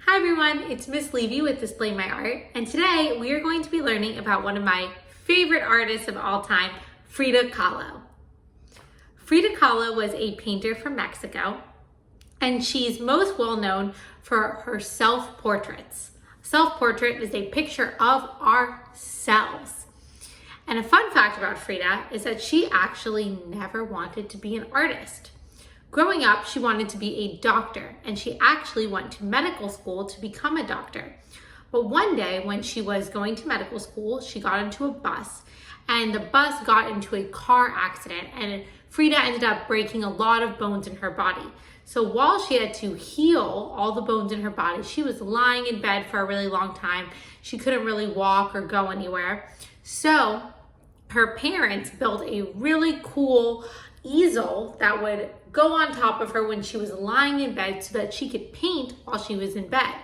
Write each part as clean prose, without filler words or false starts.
Hi everyone, it's Miss Levy with Display My Art, and today we are going to be learning about one of my favorite artists of all time, Frida Kahlo. Frida Kahlo was a painter from Mexico, and she's most well known for her self-portraits. Self-portrait is a picture of ourselves. And a fun fact about Frida is that she actually never wanted to be an artist. Growing up, she wanted to be a doctor, and she actually went to medical school to become a doctor. But one day when she was going to medical school, she got into a bus, and the bus got into a car accident, and Frida ended up breaking a lot of bones in her body. So while she had to heal all the bones in her body, she was lying in bed for a really long time. She couldn't really walk or go anywhere. So her parents built a really cool easel that would go on top of her when she was lying in bed so that she could paint while she was in bed.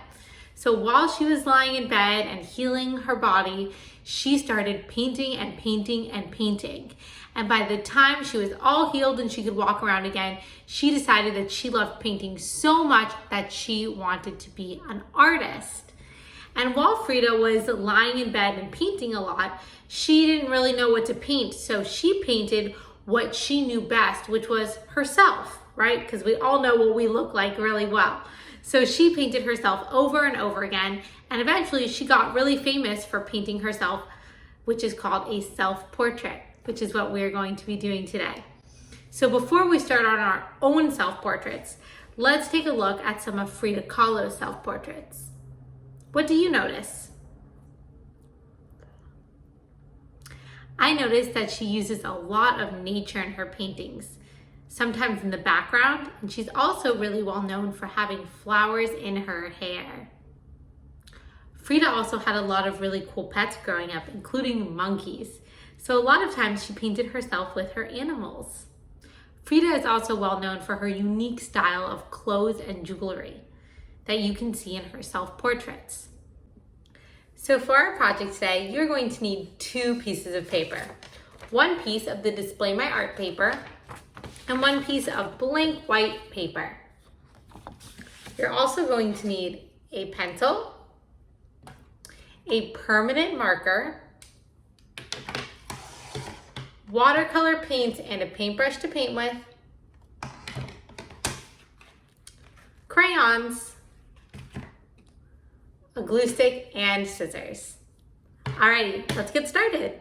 So while she was lying in bed and healing her body, she started painting and painting and painting. And by the time she was all healed and she could walk around again, she decided that she loved painting so much that she wanted to be an artist. And while Frida was lying in bed and painting a lot, she didn't really know what to paint. So she painted what she knew best, which was herself, right? Because we all know what we look like really well. So she painted herself over and over again, and eventually she got really famous for painting herself, which is called a self-portrait, which is what we're going to be doing today. So before we start on our own self-portraits, let's take a look at some of Frida Kahlo's self-portraits. What do you notice? I noticed that she uses a lot of nature in her paintings, sometimes in the background, and she's also really well known for having flowers in her hair. Frida also had a lot of really cool pets growing up, including monkeys. So a lot of times she painted herself with her animals. Frida is also well known for her unique style of clothes and jewelry that you can see in her self-portraits. So for our project today, you're going to need 2 pieces of paper. 1 piece of the Display My Art paper and 1 piece of blank white paper. You're also going to need a pencil, a permanent marker, watercolor paint and a paintbrush to paint with, crayons, a glue stick, and scissors. Alrighty, let's get started.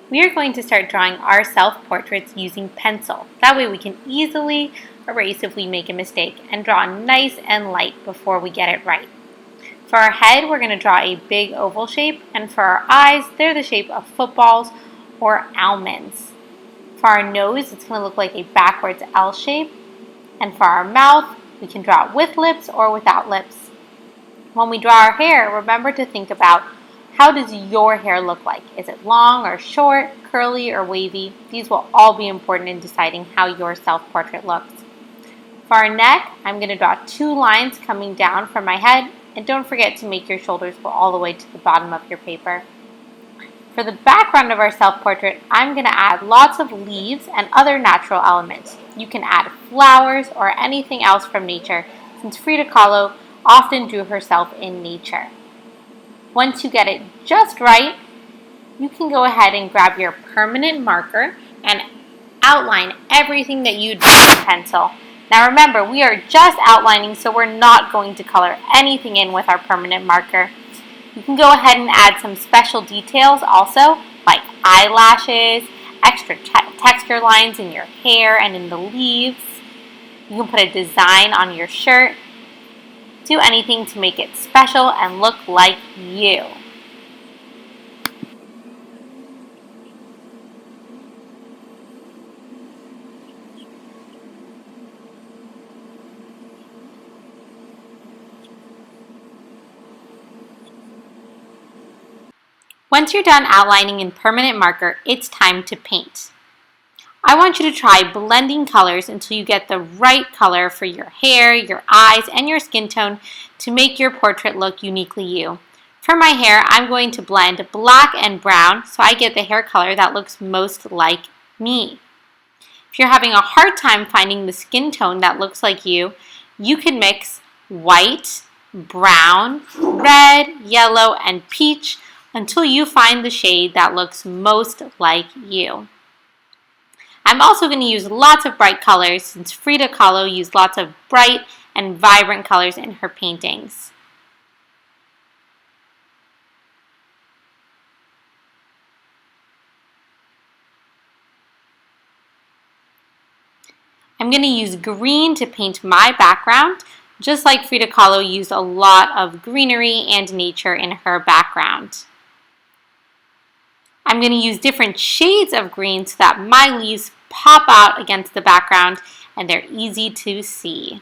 We are going to start drawing our self-portraits using pencil. That way we can easily erase if we make a mistake and draw nice and light before we get it right. For our head, we're going to draw a big oval shape, and for our eyes, they're the shape of footballs or almonds. For our nose, it's going to look like a backwards L shape, and for our mouth, we can draw it with lips or without lips. When we draw our hair, remember to think about how does your hair look like? Is it long or short, curly or wavy? These will all be important in deciding how your self-portrait looks. For our neck, I'm going to draw 2 lines coming down from my head, and don't forget to make your shoulders go all the way to the bottom of your paper. For the background of our self-portrait, I'm going to add lots of leaves and other natural elements. You can add flowers or anything else from nature, since Frida Kahlo often drew herself in nature. Once you get it just right, you can go ahead and grab your permanent marker and outline everything that you drew with pencil. Now remember, we are just outlining, so we're not going to color anything in with our permanent marker. You can go ahead and add some special details also, like eyelashes, extra texture lines in your hair and in the leaves. You can put a design on your shirt. Do anything to make it special and look like you. Once you're done outlining in permanent marker, it's time to paint. I want you to try blending colors until you get the right color for your hair, your eyes, and your skin tone to make your portrait look uniquely you. For my hair, I'm going to blend black and brown so I get the hair color that looks most like me. If you're having a hard time finding the skin tone that looks like you can mix white, brown, red, yellow, and peach until you find the shade that looks most like you. I'm also going to use lots of bright colors since Frida Kahlo used lots of bright and vibrant colors in her paintings. I'm going to use green to paint my background, just like Frida Kahlo used a lot of greenery and nature in her background. I'm going to use different shades of green so that my leaves pop out against the background and they're easy to see.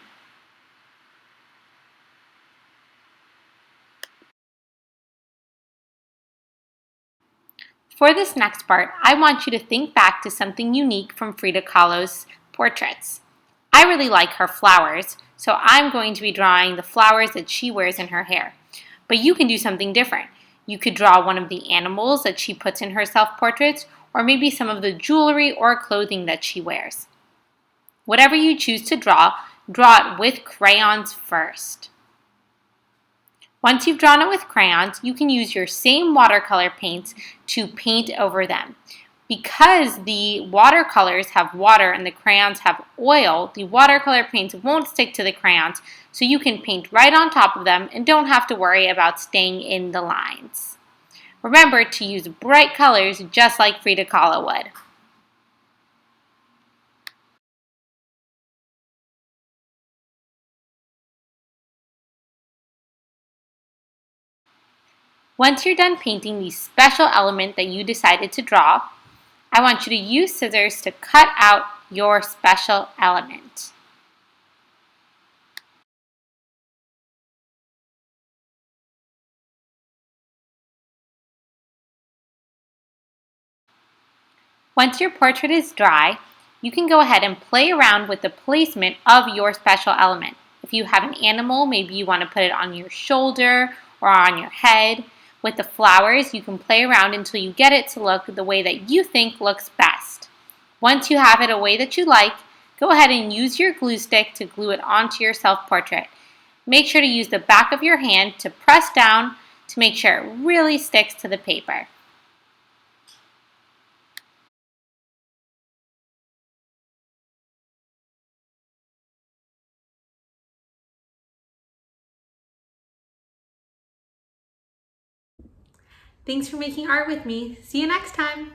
For this next part, I want you to think back to something unique from Frida Kahlo's portraits. I really like her flowers, so I'm going to be drawing the flowers that she wears in her hair. But you can do something different. You could draw one of the animals that she puts in her self-portraits, or maybe some of the jewelry or clothing that she wears. Whatever you choose to draw it with crayons first. Once you've drawn it with crayons, you can use your same watercolor paints to paint over them. Because the watercolors have water and the crayons have oil, the watercolor paints won't stick to the crayons, so you can paint right on top of them and don't have to worry about staying in the lines. Remember to use bright colors just like Frida Kahlo would. Once you're done painting the special element that you decided to draw, I want you to use scissors to cut out your special element. Once your portrait is dry, you can go ahead and play around with the placement of your special element. If you have an animal, maybe you want to put it on your shoulder or on your head. With the flowers, you can play around until you get it to look the way that you think looks best. Once you have it a way that you like, go ahead and use your glue stick to glue it onto your self-portrait. Make sure to use the back of your hand to press down to make sure it really sticks to the paper. Thanks for making art with me. See you next time.